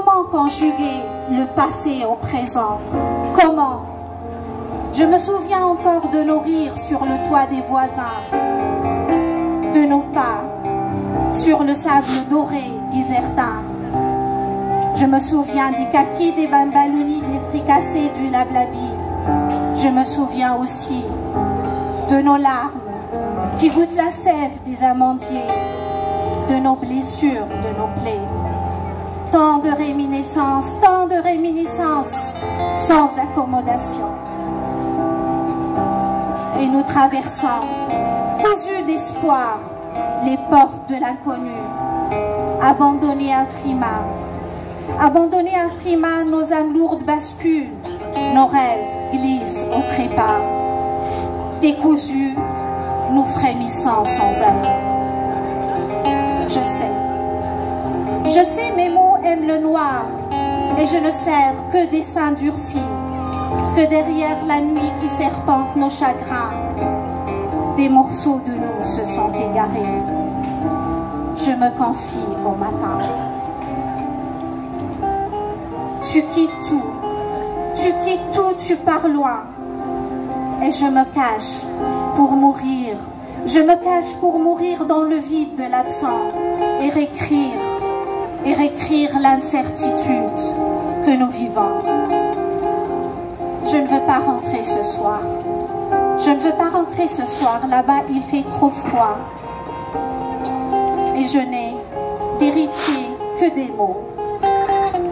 Comment conjuguer le passé au présent? Comment? Je me souviens encore de nos rires sur le toit des voisins, de nos pas sur le sable doré d'Isertin. Je me souviens des kakis, des bambalounis, des fricassés, du lablabi. Je me souviens aussi de nos larmes qui goûtent la sève des amandiers, de nos blessures, de nos plaies. Tant de réminiscences sans accommodation. Et nous traversons, cousus d'espoir, les portes de l'inconnu, abandonnés à Frima. Abandonnés à Frima, nos âmes lourdes basculent, nos rêves glissent au trépas. Décousus, nous frémissons sans elle. Je sais, mes mots aiment le noir, et je ne sers que des seins durcis, que derrière la nuit qui serpente nos chagrins, des morceaux de nous se sont égarés. Je me confie au matin. Tu quittes tout, tu pars loin, et je me cache pour mourir. Je me cache pour mourir dans le vide de l'absent et réécrire l'incertitude que nous vivons. Je ne veux pas rentrer ce soir. Je ne veux pas rentrer ce soir. Là-bas, il fait trop froid. Et je n'ai d'héritier que des mots.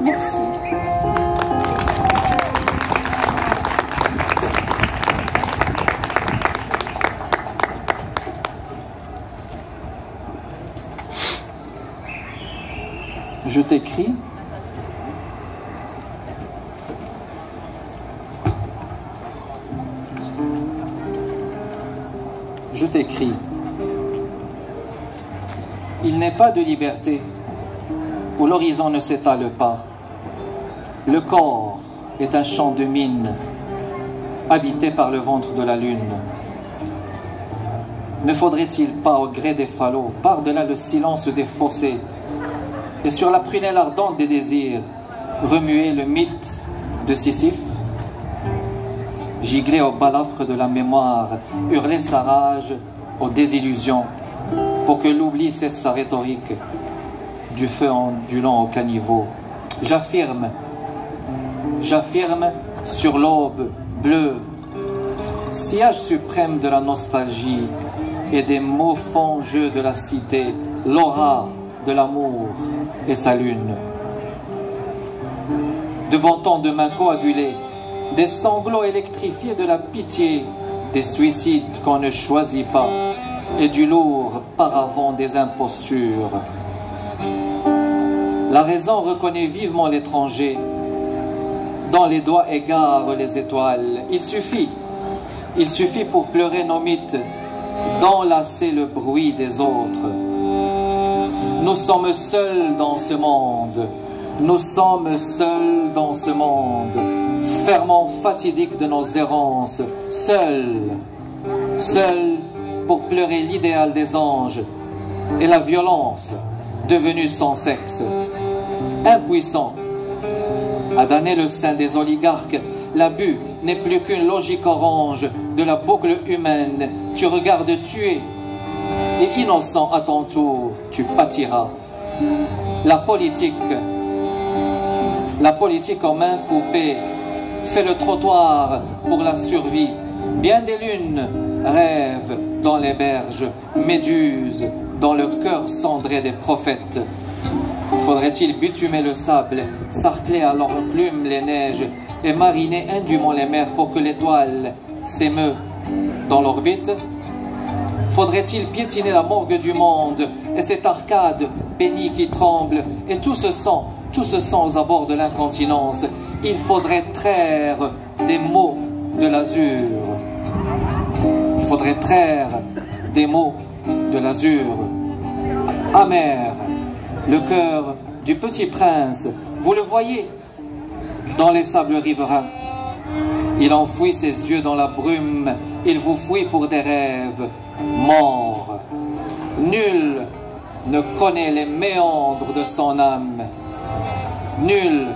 Merci. Je t'écris. Je t'écris. Il n'est pas de liberté où l'horizon ne s'étale pas. Le corps est un champ de mine habité par le ventre de la lune. Ne faudrait-il pas, au gré des falots, par-delà le silence des fossés, et sur la prunelle ardente des désirs, remuer le mythe de Sisyphe, gigler au balafre de la mémoire, hurler sa rage aux désillusions, pour que l'oubli cesse sa rhétorique, du feu ondulant au caniveau. J'affirme sur l'aube bleue, sillage suprême de la nostalgie et des mauvains jeux de la cité, l'aura de l'amour et sa lune. Devant tant de mains coagulées, des sanglots électrifiés de la pitié, des suicides qu'on ne choisit pas, et du lourd paravent des impostures. La raison reconnaît vivement l'étranger, dans les doigts égare les étoiles. Il suffit pour pleurer nos mythes, d'enlacer le bruit des autres. Nous sommes seuls dans ce monde, nous sommes seuls dans ce monde, ferment fatidique de nos errances, seuls pour pleurer l'idéal des anges et la violence devenue sans sexe. Impuissant à damner le sein des oligarques, l'abus n'est plus qu'une logique orange de la boucle humaine. Tu regardes tuer, et innocent à ton tour, tu pâtiras. La politique aux mains coupées fait le trottoir pour la survie. Bien des lunes rêvent dans les berges, méduses dans le cœur cendré des prophètes. Faudrait-il bitumer le sable, sarcler à leurs plumes les neiges et mariner indûment les mers pour que l'étoile s'émeut dans l'orbite? Faudrait-il piétiner la morgue du monde et cette arcade bénie qui tremble et tout ce sang aux abords de l'incontinence? Il faudrait traire des mots de l'azur. Il faudrait traire des mots de l'azur. Amer, le cœur du petit prince, vous le voyez dans les sables riverains. Il enfouit ses yeux dans la brume, il vous fouille pour des rêves morts. Nul ne connaît les méandres de son âme. Nul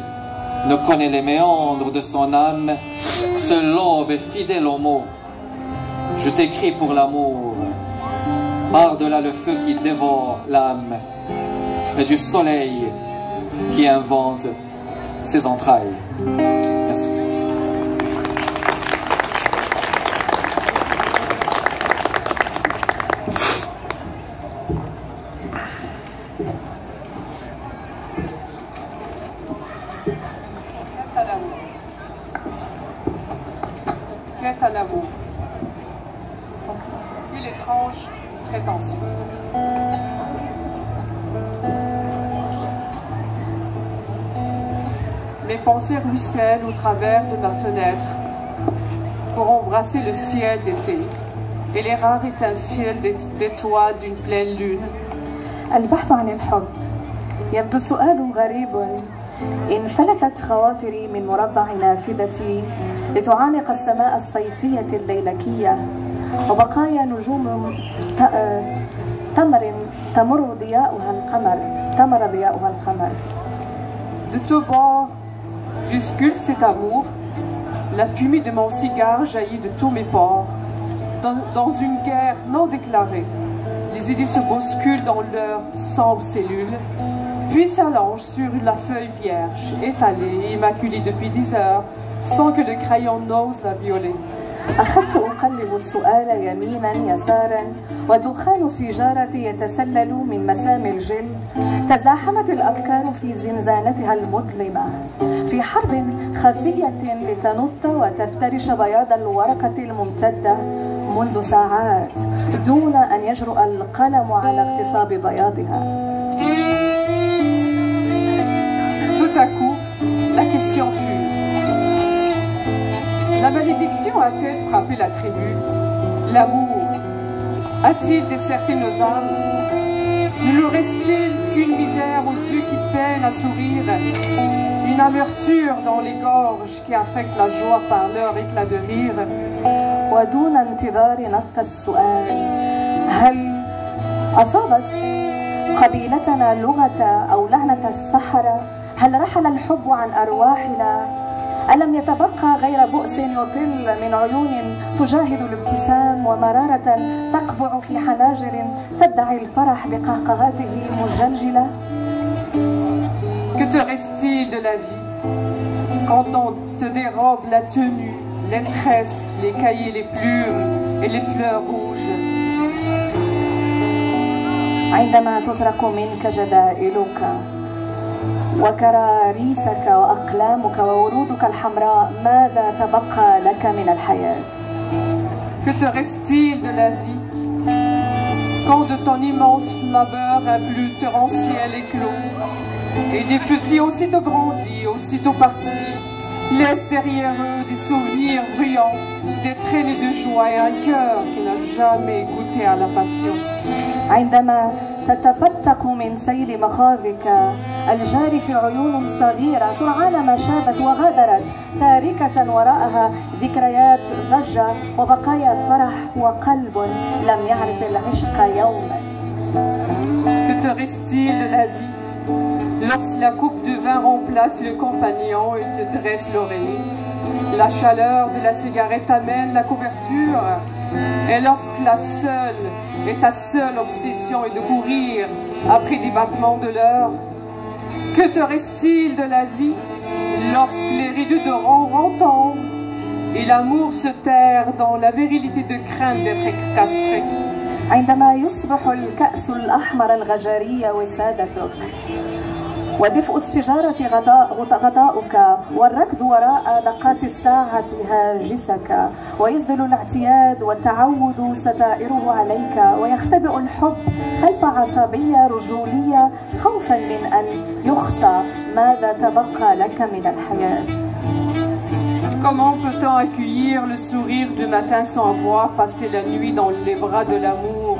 ne connaît les méandres de son âme, seul l'aube est fidèle aux mots. Je t'écris pour l'amour, par-delà le feu qui dévore l'âme, et du soleil qui invente ses entrailles. Merci. Quête à l'amour. Quelle étrange prétention. Mes pensées ruissellent au travers de ma fenêtre pour embrasser le ciel d'été et les rares étincelles d'étoiles d'une pleine lune. البحث عن الحب يبدو السؤال غريب إن فلتت خواطري من مربع نافذتي لتعانق السماء الصيفية الليلكية وبقايا نجوم تمر ضياؤها القمر. De tous bords, je sculpte cet amour. La fumée de mon cigare jaillit de tous mes pores. Dans une guerre non déclarée, les idées se bousculent dans leurs sombres cellules, puis s'allongent sur la feuille vierge, étalée, immaculée depuis 10 heures, sans que le crayon n'ose la violer. أخذت أقلب السؤال يمينا يسارا ودخان سيجارتي يتسلل من مسام الجلد. تزاحمت الأفكار في زنزانتها المظلمة في حرب خفية لتنط وتفترش بياض الورقة الممتدة منذ ساعات دون أن يجرؤ القلم على اغتصاب بياضها. Tout à coup, la question fuse. La malédiction a-t-elle frappé la tribu? L'amour a-t-il déserté nos âmes? Ne nous reste-t-il qu'une misère aux yeux qui peinent à sourire, une amertume dans les gorges qui affecte la joie par leur éclat de rire? ودون انتظار نط السؤال، هل أصابت قبيلتنا لغة أو لعنة السحرة؟ هل رحل الحب عن أرواحنا؟ ألم يتبقى غير بؤس يطل من عيون تجاهد الابتسام ومرارة تقبع في حناجر تدعي الفرح بقهقهاته مجلجلة؟ Que te reste-t-il de la vie quand on te dérobe la tenue, les tresses, les cahiers, les plumes et les fleurs rouges? عندما تسرق منك جدائلك وكراريسك وأقلامك وورودك الحمراء، ماذا تبقى لك من الحياة؟ Que te reste-t-il de la vie quand de ton immense labeur un flux torrentiel éclot et des petits aussitôt grandis, aussitôt partis, laissent derrière eux des souvenirs bruyants, des traînées de joie et un cœur qui n'a jamais goûté à la passion? عندما تتفتق من سيل مخاضك الجاري في عيون صغيرة سرعان ما شابت وغادرت تاركة وراءها ذكريات ضجة وبقايا فرح وقلب لم يعرف العشق يوما. Que te reste-t-il de la vie lorsque la coupe de vin remplace le compagnon et te dresse l'oreiller? La chaleur de la cigarette amène la couverture, et lorsque ta seule obsession est de courir après des battements de l'heure, que te reste-t-il de la vie lorsque les rideaux de ronron tombent et l'amour se terre dans la virilité de crainte d'être castré? عندما يصبح الكأس الأحمر الغجري وسادتك ودفء السيجارة غطاؤك والركض وراء دقات الساعة هاجسك ويسدل الاعتياد والتعود ستائره عليك ويختبئ الحب خلف عصبية رجولية خوفا من أن يخصى، ماذا تبقى لك من الحياة؟ Comment peut-on accueillir le sourire du matin sans avoir passé la nuit dans les bras de l'amour,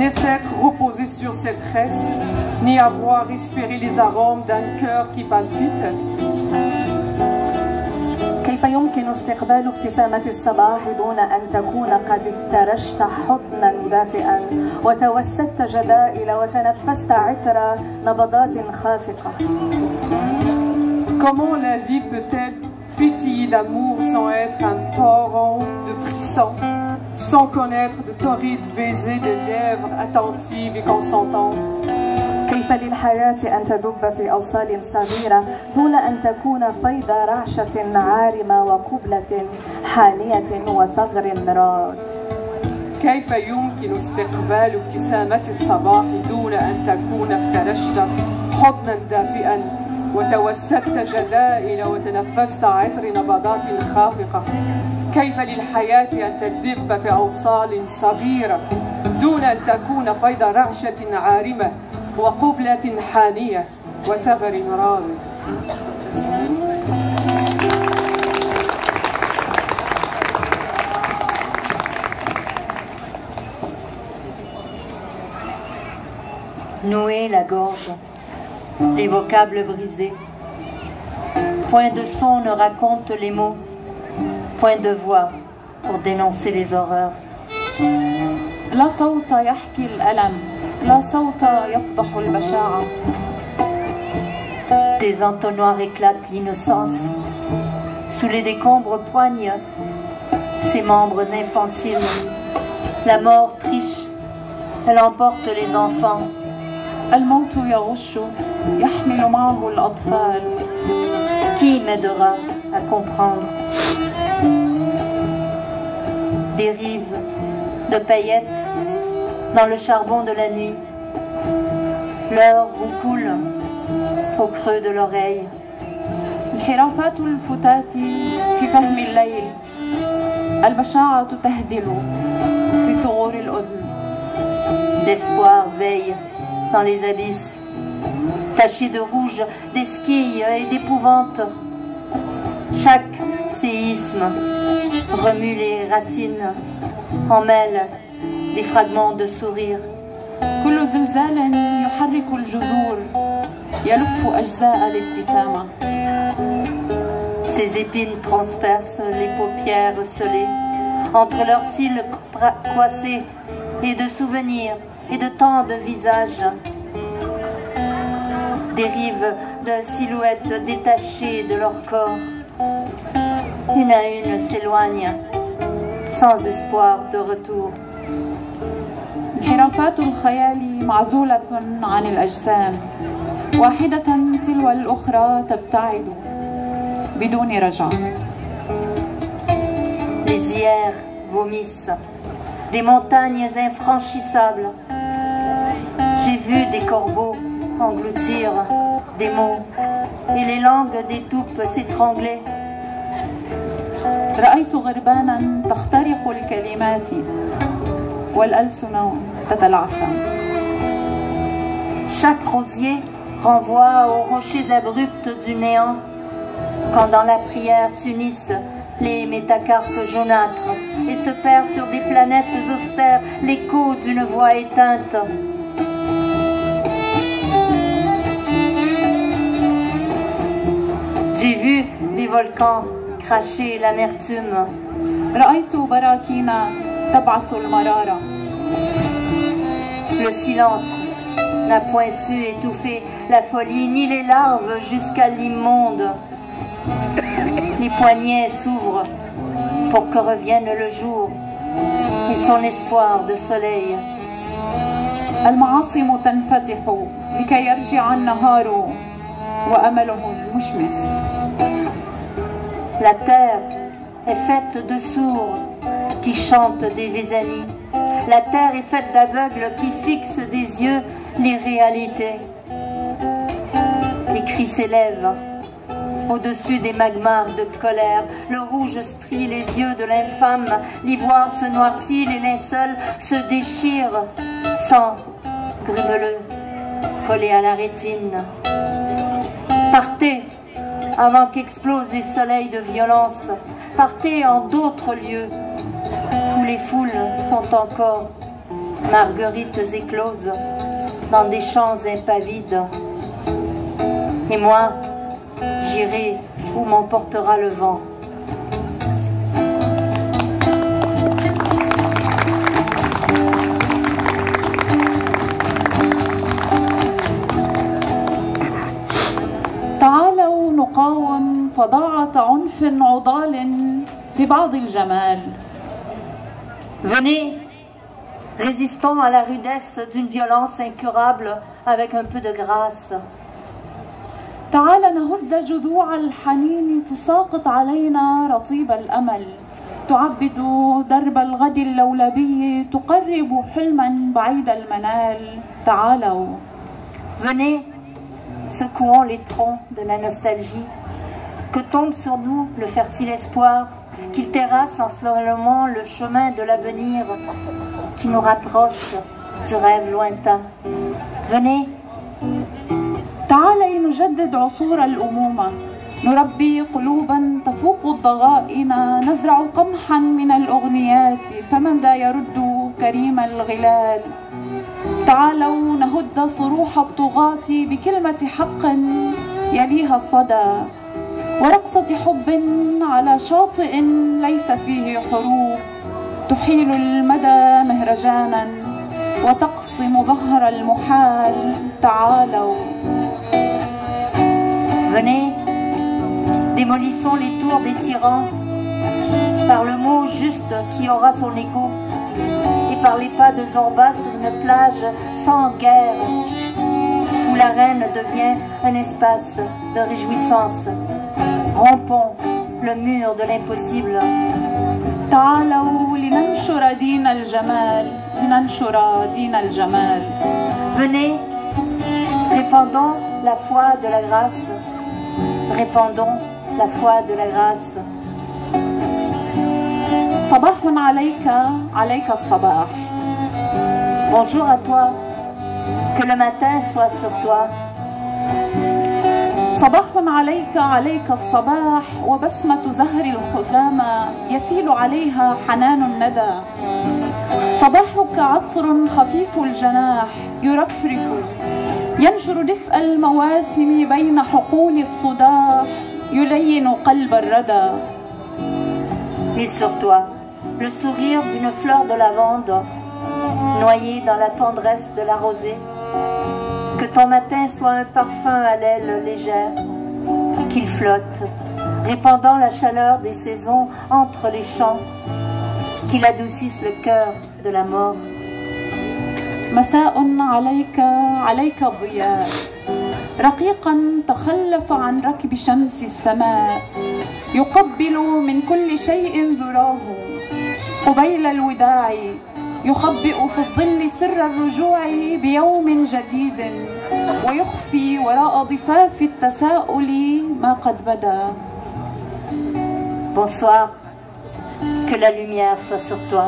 ne s'être reposé sur ses tresses, ni avoir respiré les arômes d'un cœur qui palpite? كيف يمكن استقبال ابتسامة الصباح دون أن تكون قد افترشت حضنا دافئا وتوسدت جدائل وتنفست عطر نبضات خافقة؟ Comment la vie peut-elle pétiller d'amour sans être un torrent de frissons, sans connaître de torrides baisers de lèvres attentives et consentantes? كيف للحياة أن تدب في أوصال صغيرة دون أن تكون فيض رعشة عارمة وقبلة حانية وثغر راد؟ كيف يمكن استقبال ابتسامة الصباح دون أن تكون افترشت حضنا دافئا وتوسدت جدائل وتنفست عطر نبضات خافقة؟ كيف للحياة أن تدب في أوصال صغيرة دون أن تكون فيض رعشة عارمة وقبلة حانية وثغر رابع؟ Nouer la gorge, les vocables brisés. Point de son ne raconte les mots, point de voix pour dénoncer les horreurs. لا صوت يحكي الألم، لا صوت يفضح البشاعة. Des entonnoirs éclatent l'innocence. Sous les décombres poignent ses membres infantiles. La mort triche, elle emporte les enfants. الموت يغش يحمل معه الأطفال. Qui m'aidera à comprendre? Des rives de paillettes dans le charbon de la nuit. L'heure roucoule au creux de l'oreille. انحرافات الفتاة في فهم الليل. البشاعة تهدل في ثغور الأذن. L'espoir veille dans les abysses, tachés de rouge, d'esquilles et d'épouvante. Chaque séisme remue les racines, emmêle des fragments de sourire. كل زلزال يحرك الجذور يلف أجزاء الابتسامة. Ces épines transpercent les paupières scellées, entre leurs cils coincés, et de souvenirs et de tant de visages. Dérivent de silhouettes détachées de leur corps. Une à une s'éloignent, sans espoir de retour. انحرافات الخيال معزولة عن الأجسام، واحدة تلو الأخرى تبتعد بدون رجعة. Les hyères vomissent, des montagnes infranchissables. J'ai vu des corbeaux engloutir des mots et les langues des toupes s'étrangler. رأيت غربانا تخترق الكلمات والألسن تتلعثم. Chaque rosier renvoie aux rochers abrupts du néant, quand dans la prière s'unissent les métacarpes jaunâtres et se perd sur des planètes austères l'écho d'une voix éteinte. J'ai vu des volcans cracher l'amertume. رأيت براكين تبعث المرارة. Le silence n'a point su étouffer la folie, ni les larves jusqu'à l'immonde. Les poignets s'ouvrent pour que revienne le jour et son espoir de soleil. المعاصم تنفتح لكي يرجع النهار وأمله المشمس. La terre est faite de sourds qui chantent des vésanies. La terre est faite d'aveugles qui fixent des yeux les réalités. Les cris s'élèvent au-dessus des magmas de colère. Le rouge strie les yeux de l'infâme. L'ivoire se noircit, les linceuls se déchirent. Sang grumeleux collé à la rétine. Partez avant qu'explosent les soleils de violence. Partez en d'autres lieux où les foules sont encore marguerites écloses dans des champs impavides. Et moi, j'irai où m'emportera le vent. نقاوم فضاعة عنف عضال ببعض الجمال. Venez, résistons à la rudesse d'une violence incurable avec un peu de grâce. تعال نهز جذوع الحنين تساقط علينا رطيب الأمل، تعبد درب الغد اللولبي، تقرب حلما بعيد المنال. تعالوا. Venez, secouons les troncs de la nostalgie, que tombe sur nous le fertile espoir, qu'il terrasse en slowement le chemin de l'avenir, qui nous rapproche du rêve lointain. Venez. تعالي نجدد عصور الأمومة، نربي قلوبا تفوق الضغائن، نزرع قمحا من الأغنيات، فمن ذا يرد كريم الغلال. تعالوا نهد صروح الطغاة بكلمة حق يليها الصدى، ورقصة حب على شاطئ ليس فيه حروب، تحيل المدى مهرجانا وتقسم ظهر المحال. تعالوا. Venez, démolissons les tours des tyrans par le mot juste qui aura son écho et par les pas de Zorba sur une plage sans guerre où la reine devient un espace de réjouissance. Rompons le mur de l'impossible. تعالوا لننشر دين الجمال، لننشر دين الجمال. Venez, répandons la foi de la grâce. Répandons la foi de la grâce. صباح عليك، عليك الصباح. Bonjour à toi, que le matin soit sur toi. صباح عليك، عليك الصباح، وبسمة زهر الخزامى يسيل عليها حنان الندى. صباحك عطر خفيف الجناح يرفرف، ينشر دفء المواسم بين حقول الصداح، يلين قلب الردى. Et sur toi, le sourire d'une fleur de lavande, noyée dans la tendresse de la rosée. Que ton matin soit un parfum à l'aile légère, qu'il flotte, répandant la chaleur des saisons entre les champs, qu'il adoucisse le cœur de la mort. مساء عليك، عليك الضياء، رقيقا تخلف عن ركب شمس السماء، يقبل من كل شيء ذراه قبيل الوداع، يخبئ في الظل سر الرجوع بيوم جديد، ويخفي وراء ضفاف التساؤل ما قد بدا. Bonsoir, que la lumière soit sur toi.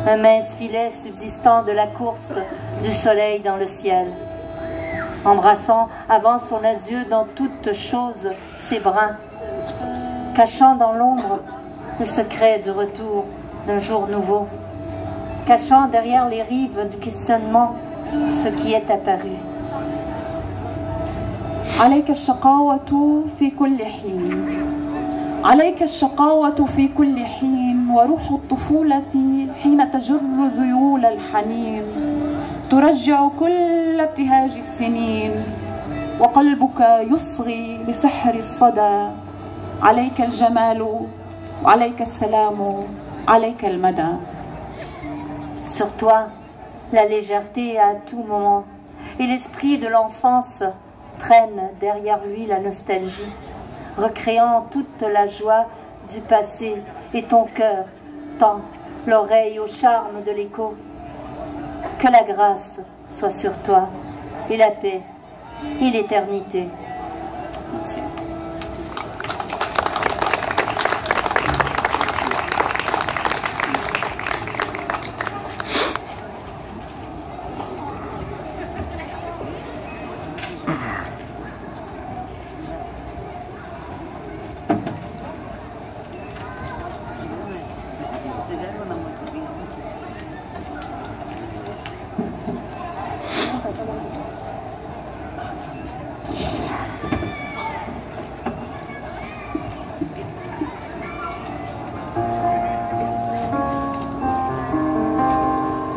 Un mince filet subsistant de la course du soleil dans le ciel, embrassant avant son adieu dans toute chose ses brins, cachant dans l'ombre le secret du retour d'un jour nouveau, cachant derrière les rives du questionnement ce qui est apparu. عليك الشقاوة في كل حين، عليك الشقاوة في كل حين، وروح الطفولة حين تجر ذيول الحنين ترجع كل ابتهاج السنين، وقلبك يصغي لسحر الصدى. عليك الجمال، عليك السلام، عليك المدى. Sur toi, la légèreté à tout moment, et l'esprit de l'enfance traîne derrière lui la nostalgie, recréant toute la joie du passé, et ton cœur tend l'oreille au charme de l'écho. Que la grâce soit sur toi, et la paix, et l'éternité. Merci.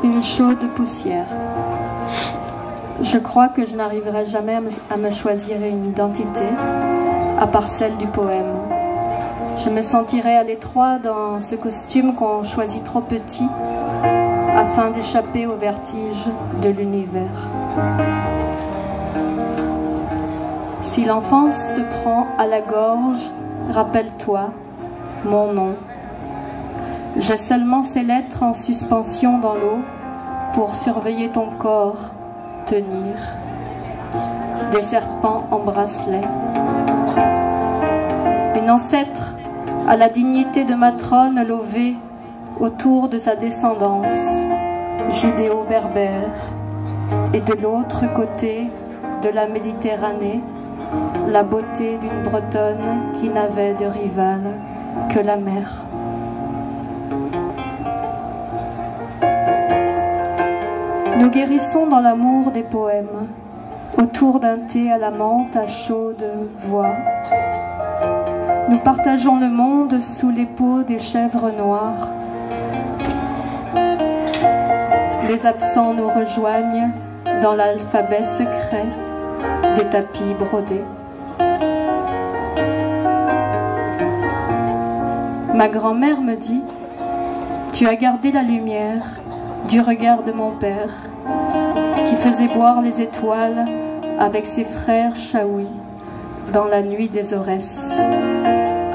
Une chaude poussière. Je crois que je n'arriverai jamais à me choisir une identité, à part celle du poème. Je me sentirais à l'étroit dans ce costume qu'on choisit trop petit afin d'échapper au vertige de l'univers. Si l'enfance te prend à la gorge, rappelle-toi mon nom. J'ai seulement ces lettres en suspension dans l'eau pour surveiller ton corps tenir. Des serpents en bracelet. Une ancêtre à la dignité de matrone lovée autour de sa descendance judéo-berbère, et de l'autre côté de la Méditerranée, la beauté d'une Bretonne qui n'avait de rival que la mer. Nous guérissons dans l'amour des poèmes, autour d'un thé à la menthe à chaude voix. Nous partageons le monde sous les peaux des chèvres noires. Les absents nous rejoignent dans l'alphabet secret des tapis brodés. Ma grand-mère me dit, tu as gardé la lumière du regard de mon père, qui faisait boire les étoiles avec ses frères Chaoui dans la nuit des Aurès,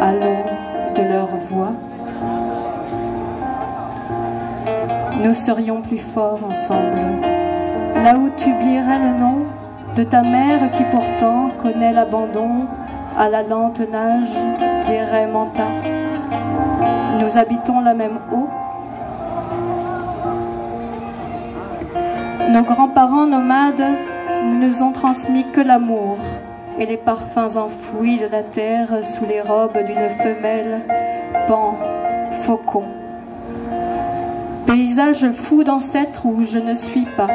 à l'aune de leur voix. Nous serions plus forts ensemble, là où tu oublierais le nom de ta mère qui pourtant connaît l'abandon à la lente nage des raies Manta. Nous habitons la même eau. Nos grands-parents nomades ne nous ont transmis que l'amour et les parfums enfouis de la terre sous les robes d'une femelle pan faucon. Paysage fou d'ancêtres où je ne suis pas,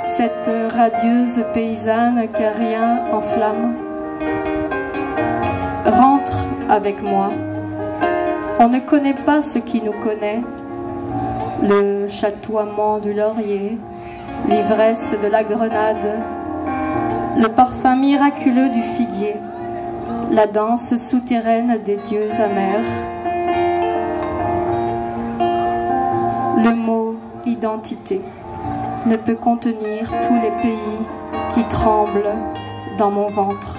cette radieuse paysanne que rien enflamme. Rentre avec moi, on ne connaît pas ce qui nous connaît, le chatoiement du laurier, l'ivresse de la grenade, le parfum miraculeux du figuier, la danse souterraine des dieux amers. Le mot identité ne peut contenir tous les pays qui tremblent dans mon ventre.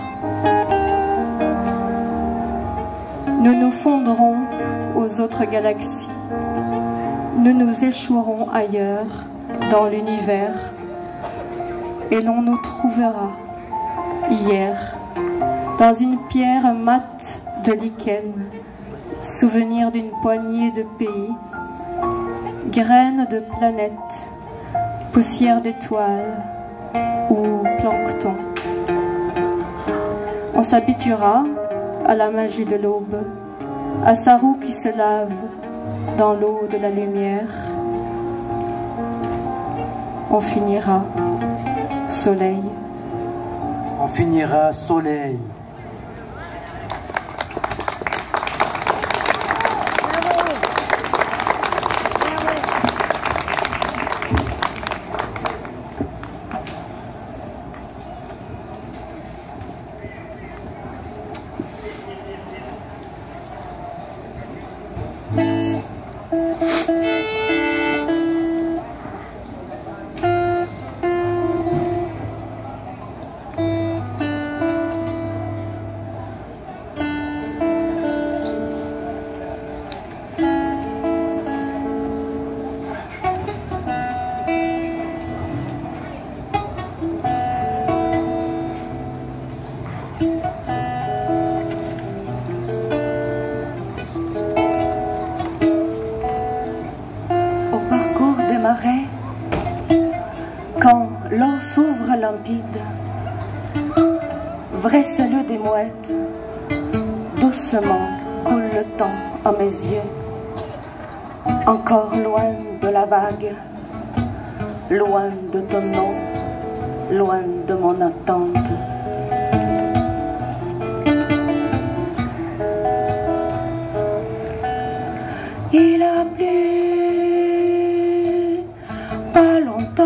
Nous nous fondrons aux autres galaxies. Nous nous échouerons ailleurs dans l'univers et l'on nous trouvera hier dans une pierre mate de lichen, souvenir d'une poignée de pays, graines de planètes, poussière d'étoiles ou plancton. On s'habituera à la magie de l'aube, à sa roue qui se lave dans l'eau de la lumière. On finira soleil. On finira soleil. Quand l'eau s'ouvre limpide, vrai salut des mouettes, doucement coule le temps à mes yeux, encore loin de la vague, loin de ton nom, loin de mon attente. Il a plu pas longtemps,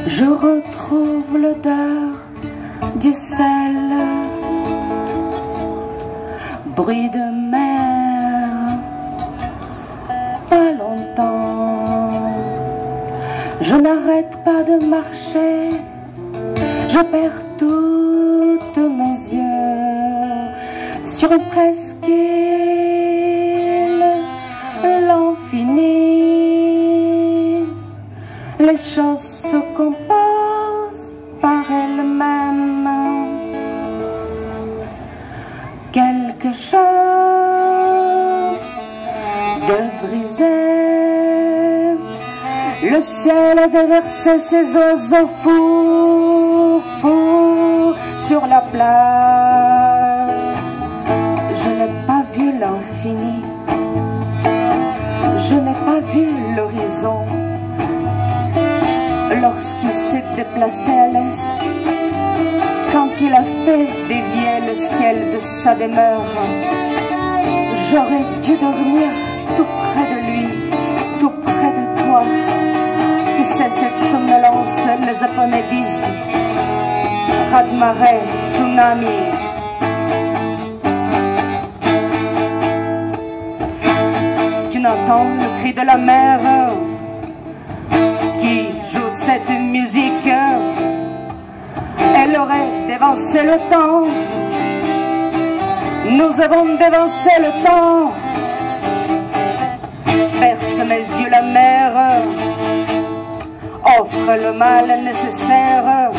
je retrouve l'odeur Dieu seul, bruit de mer, pas longtemps, je n'arrête pas de marcher, je perds toutes mes yeux sur une presqu'île, l'infini, les choses se composent par elles-mêmes. Quelque chose de brisé, le ciel a déversé ses oiseaux fous, fous sur la plage. Je n'ai pas vu l'infini, je n'ai pas vu l'horizon lorsqu'il s'est déplacé à l'est, quand il a fait dévier le ciel de sa demeure. J'aurais dû dormir tout près de lui, tout près de toi. Tu sais, cette somnolence, les Japonais disent raz-de-marée, tsunami. Tu n'entends le cri de la mer qui joue cette musique. Elle aurait dévancé le temps. Nous avons dévancé le temps. Berce mes yeux la mer, offre le mal nécessaire.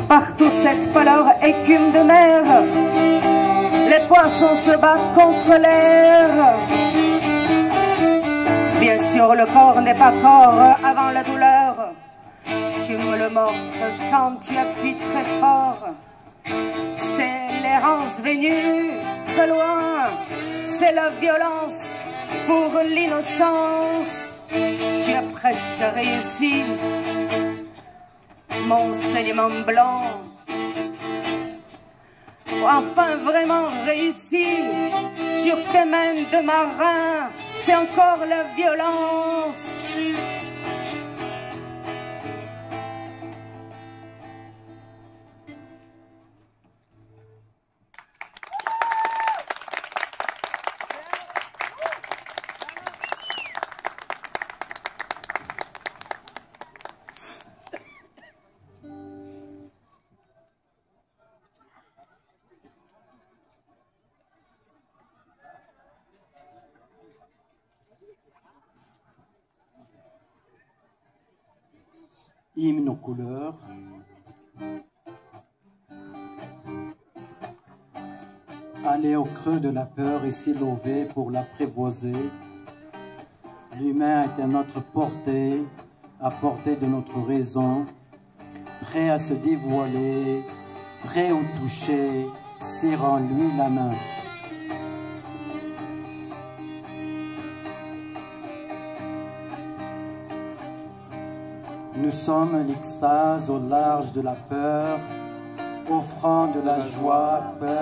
Partout cette pâleur écume de mer. Les poissons se battent contre l'air. Bien sûr, le corps n'est pas corps avant la douleur. Tu me le montres quand tu appuies très fort. C'est l'errance venue de loin. C'est la violence pour l'innocence. Tu as presque réussi, mon saignement blanc. Enfin vraiment réussi sur tes mains de marin. C'est encore la violence. Hymne aux couleurs. Aller au creux de la peur et s'élever pour l'apprivoiser. L'humain est à notre portée, à portée de notre raison, prêt à se dévoiler, prêt au toucher, serrant lui la main. Nous sommes l'extase au large de la peur, offrant de la joie, peur.